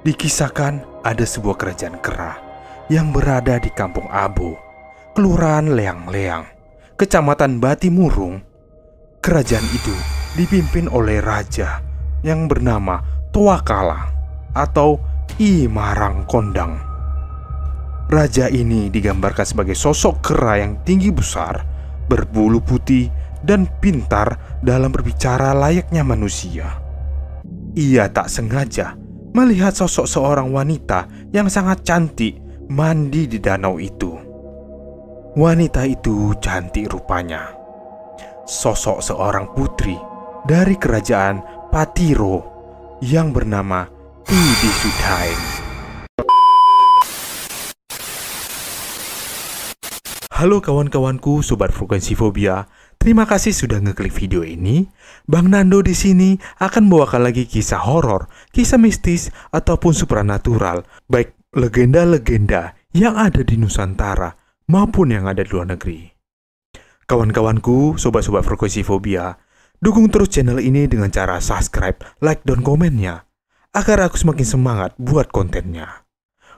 Dikisahkan ada sebuah kerajaan kera yang berada di Kampung Abo, Kelurahan Leang-Leang, Kecamatan Batimurung. Kerajaan itu dipimpin oleh raja yang bernama Toakala atau I Marang Kondang. Raja ini digambarkan sebagai sosok kera yang tinggi besar, berbulu putih, dan pintar dalam berbicara layaknya manusia. Ia tak sengaja melihat sosok seorang wanita yang sangat cantik mandi di danau itu. Wanita itu cantik rupanya. Sosok seorang putri dari kerajaan Patiro yang bernama Idisudain. Halo kawan-kawanku, sobat frekuensi fobia. Terima kasih sudah ngeklik video ini. Bang Nando di sini akan membawakan lagi kisah horor, kisah mistis ataupun supranatural, baik legenda-legenda yang ada di Nusantara maupun yang ada di luar negeri. Kawan-kawanku, sobat-sobat frekuensi fobia, dukung terus channel ini dengan cara subscribe, like, dan komennya agar aku semakin semangat buat kontennya.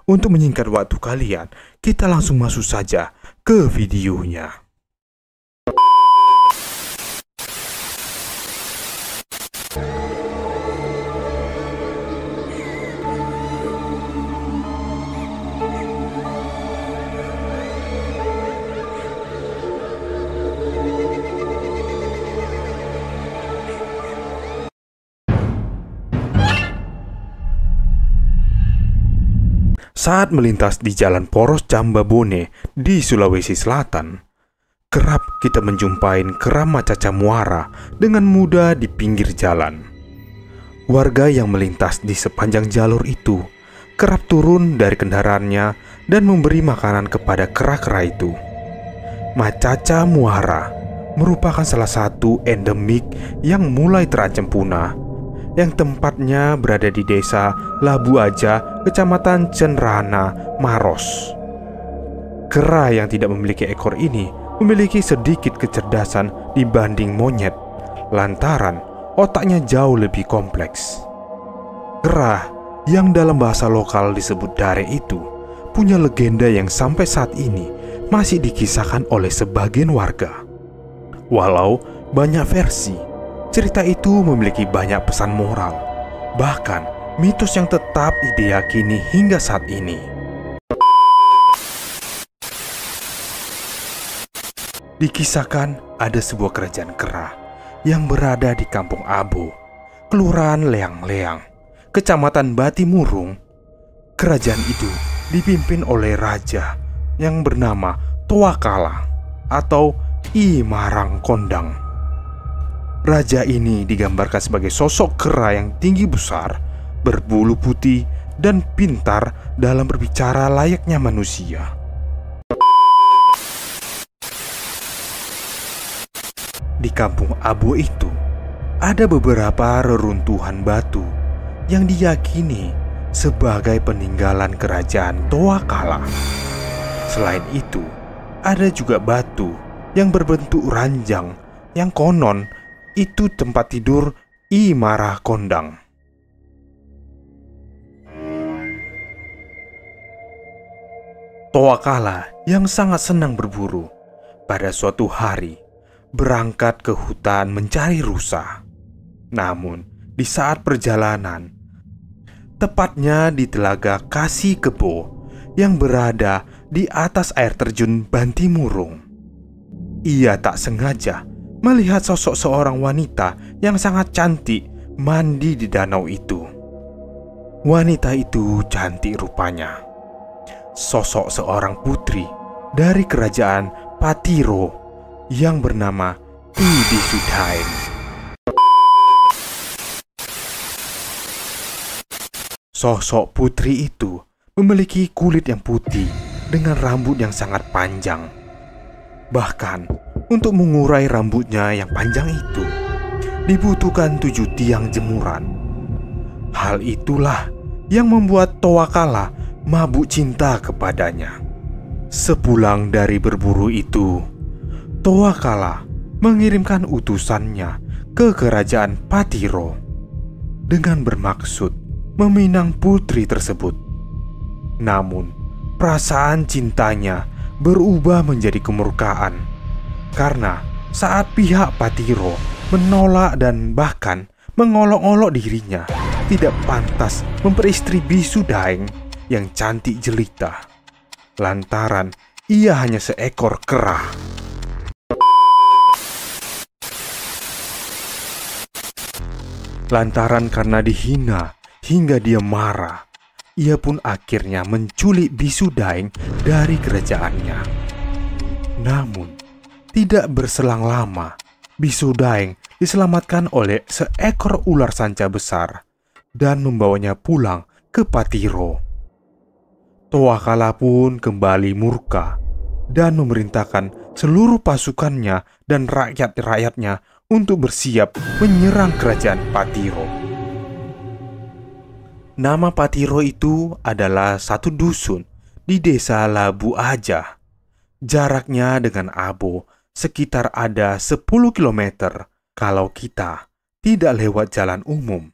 Untuk menyingkat waktu kalian, kita langsung masuk saja ke videonya. Saat melintas di Jalan Poros Cambabone di Sulawesi Selatan, kerap kita menjumpai kera macaca muara dengan mudah di pinggir jalan. Warga yang melintas di sepanjang jalur itu kerap turun dari kendaraannya dan memberi makanan kepada kera-kera itu. Macaca muara merupakan salah satu endemik yang mulai terancam punah, yang tempatnya berada di desa Labu Aja, Kecamatan Cenrana, Maros. Kera yang tidak memiliki ekor ini memiliki sedikit kecerdasan dibanding monyet, lantaran otaknya jauh lebih kompleks. Kera yang dalam bahasa lokal disebut dare itu punya legenda yang sampai saat ini masih dikisahkan oleh sebagian warga. Walau banyak versi, cerita itu memiliki banyak pesan moral, bahkan mitos yang tetap diyakini hingga saat ini. Dikisahkan ada sebuah kerajaan kera yang berada di Kampung Abo, Kelurahan Leang-Leang, Kecamatan Batimurung. Kerajaan itu dipimpin oleh raja yang bernama Toakala atau I Marang Kondang. Raja ini digambarkan sebagai sosok kera yang tinggi besar, berbulu putih, dan pintar dalam berbicara layaknya manusia. Di Kampung Abo itu, ada beberapa reruntuhan batu yang diyakini sebagai peninggalan kerajaan Toakala. Selain itu, ada juga batu yang berbentuk ranjang yang konon itu tempat tidur I Marang Kondang. Toakala yang sangat senang berburu pada suatu hari berangkat ke hutan mencari rusa. Namun di saat perjalanan, tepatnya di Telaga Kasih Kebo yang berada di atas air terjun Bantimurung, ia tak sengaja melihat sosok seorang wanita yang sangat cantik mandi di danau itu. Wanita itu cantik rupanya. Sosok seorang putri dari kerajaan Patiro yang bernama Idisudain. Sosok putri itu memiliki kulit yang putih dengan rambut yang sangat panjang. Bahkan untuk mengurai rambutnya yang panjang itu dibutuhkan 7 tiang jemuran. Hal itulah yang membuat Toakala mabuk cinta kepadanya. Sepulang dari berburu itu, Toakala mengirimkan utusannya ke kerajaan Patiro dengan bermaksud meminang putri tersebut. Namun, perasaan cintanya berubah menjadi kemurkaan karena saat pihak Patiro menolak dan bahkan mengolok-olok dirinya tidak pantas memperistri bisu Daeng yang cantik jelita, lantaran ia hanya seekor kera. Lantaran karena dihina hingga dia marah, ia pun akhirnya menculik bisu Daeng dari kerajaannya. Namun, tidak berselang lama, bisu Daeng diselamatkan oleh seekor ular sanca besar dan membawanya pulang ke Patiro. Toakala pun kembali murka dan memerintahkan seluruh pasukannya dan rakyat-rakyatnya untuk bersiap menyerang kerajaan Patiro. Nama Patiro itu adalah satu dusun di desa Labu Aja. Jaraknya dengan Abo sekitar ada 10 km kalau kita tidak lewat jalan umum.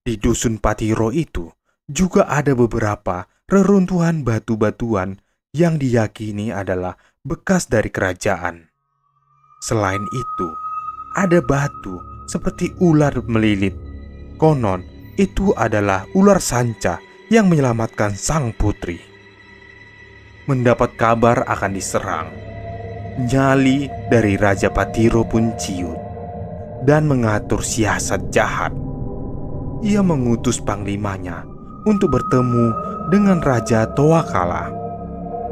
Di dusun Patiro itu juga ada beberapa reruntuhan batu-batuan yang diyakini adalah bekas dari kerajaan. Selain itu, ada batu seperti ular melilit. Konon, itu adalah ular sanca yang menyelamatkan sang putri. Mendapat kabar akan diserang, nyali dari Raja Patiro pun ciut dan mengatur siasat jahat. Ia mengutus panglimanya untuk bertemu dengan Raja Toakala.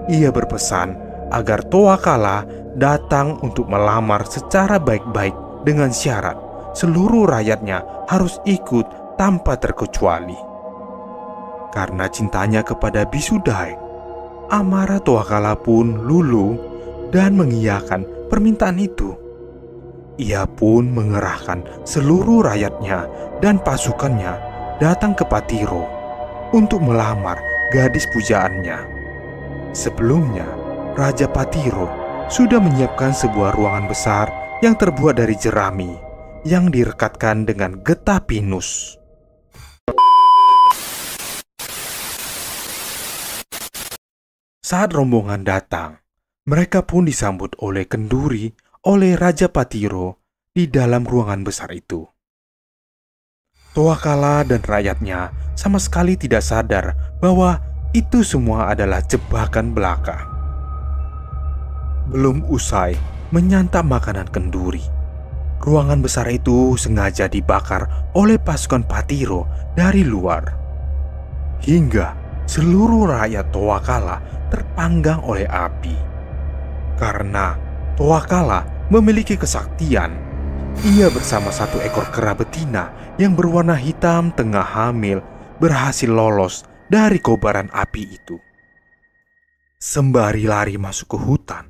Ia berpesan agar Toakala datang untuk melamar secara baik-baik dengan syarat seluruh rakyatnya harus ikut tanpa terkecuali. Karena cintanya kepada bisu Daeng, amarah Toakala pun luluh dan mengiyakan permintaan itu. Ia pun mengerahkan seluruh rakyatnya dan pasukannya datang ke Patiro untuk melamar gadis pujaannya. Sebelumnya, Raja Patiro sudah menyiapkan sebuah ruangan besar yang terbuat dari jerami yang direkatkan dengan getah pinus. Saat rombongan datang, mereka pun disambut oleh kenduri oleh Raja Patiro di dalam ruangan besar itu. Toakala dan rakyatnya sama sekali tidak sadar bahwa itu semua adalah jebakan belaka. Belum usai menyantap makanan kenduri, ruangan besar itu sengaja dibakar oleh pasukan Patiro dari luar, hingga seluruh rakyat Toakala terpanggang oleh api. Karena Toakala memiliki kesaktian, ia bersama satu ekor kera betina yang berwarna hitam tengah hamil berhasil lolos dari kobaran api itu. Sembari lari masuk ke hutan,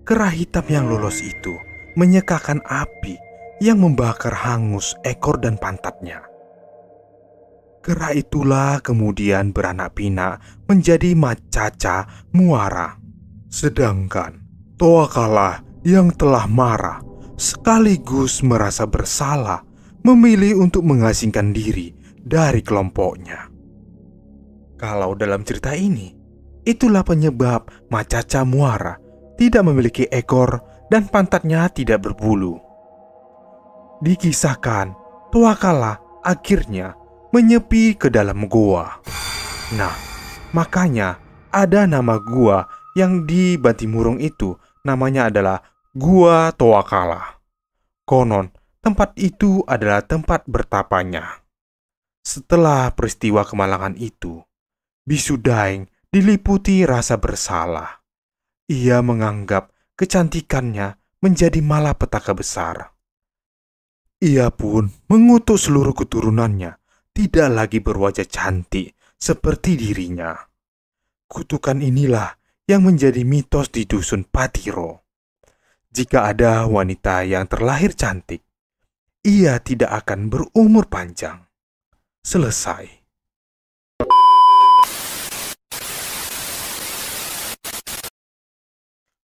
kera hitam yang lolos itu menyekakan api yang membakar hangus ekor dan pantatnya. Kera itulah kemudian beranak pinak menjadi Macaca Muara. Sedangkan Toakala yang telah marah sekaligus merasa bersalah memilih untuk mengasingkan diri dari kelompoknya. Kalau dalam cerita ini, itulah penyebab Macaca Muara tidak memiliki ekor dan pantatnya tidak berbulu. Dikisahkan, Toakala akhirnya menyepi ke dalam gua. Nah, makanya ada nama gua yang di Bantimurung itu namanya adalah Gua Toakala. Konon, tempat itu adalah tempat bertapanya. Setelah peristiwa kemalangan itu, bisu Daeng diliputi rasa bersalah. Ia menganggap kecantikannya menjadi malapetaka besar. Ia pun mengutuk seluruh keturunannya tidak lagi berwajah cantik seperti dirinya. Kutukan inilah yang menjadi mitos di dusun Patiro. Jika ada wanita yang terlahir cantik, ia tidak akan berumur panjang. Selesai.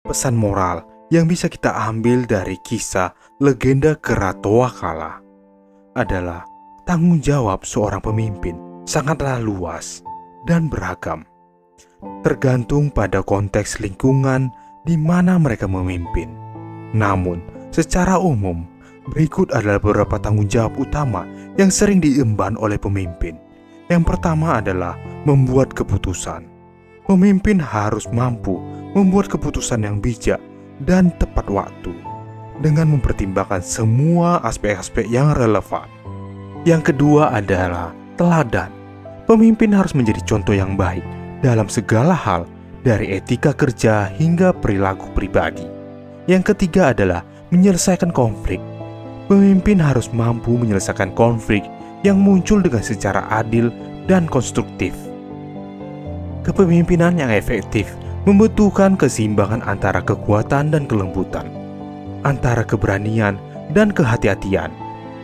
Pesan moral yang bisa kita ambil dari kisah legenda kera Toakala adalah tanggung jawab seorang pemimpin sangatlah luas dan beragam, tergantung pada konteks lingkungan di mana mereka memimpin. Namun, secara umum, berikut adalah beberapa tanggung jawab utama yang sering diemban oleh pemimpin. Yang pertama adalah membuat keputusan. Pemimpin harus mampu membuat keputusan yang bijak dan tepat waktu, dengan mempertimbangkan semua aspek-aspek yang relevan. Yang kedua adalah teladan. Pemimpin harus menjadi contoh yang baik dalam segala hal, dari etika kerja hingga perilaku pribadi. Yang ketiga adalah menyelesaikan konflik. Pemimpin harus mampu menyelesaikan konflik yang muncul dengan secara adil dan konstruktif. Kepemimpinan yang efektif membutuhkan keseimbangan antara kekuatan dan kelembutan, antara keberanian dan kehati-hatian,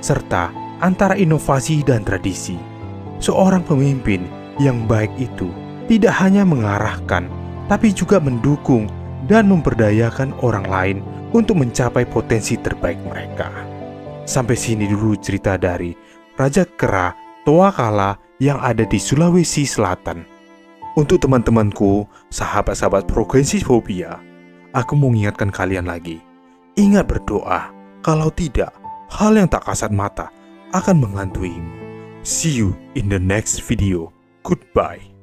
serta antara inovasi dan tradisi. Seorang pemimpin yang baik itu tidak hanya mengarahkan, tapi juga mendukung dan memberdayakan orang lain untuk mencapai potensi terbaik mereka. Sampai sini dulu cerita dari Raja Kera Toakala yang ada di Sulawesi Selatan. Untuk teman-temanku, sahabat-sahabat Progresifobia, aku mau mengingatkan kalian lagi. Ingat berdoa, kalau tidak, hal yang tak kasat mata akan menghantuimu. See you in the next video. Goodbye.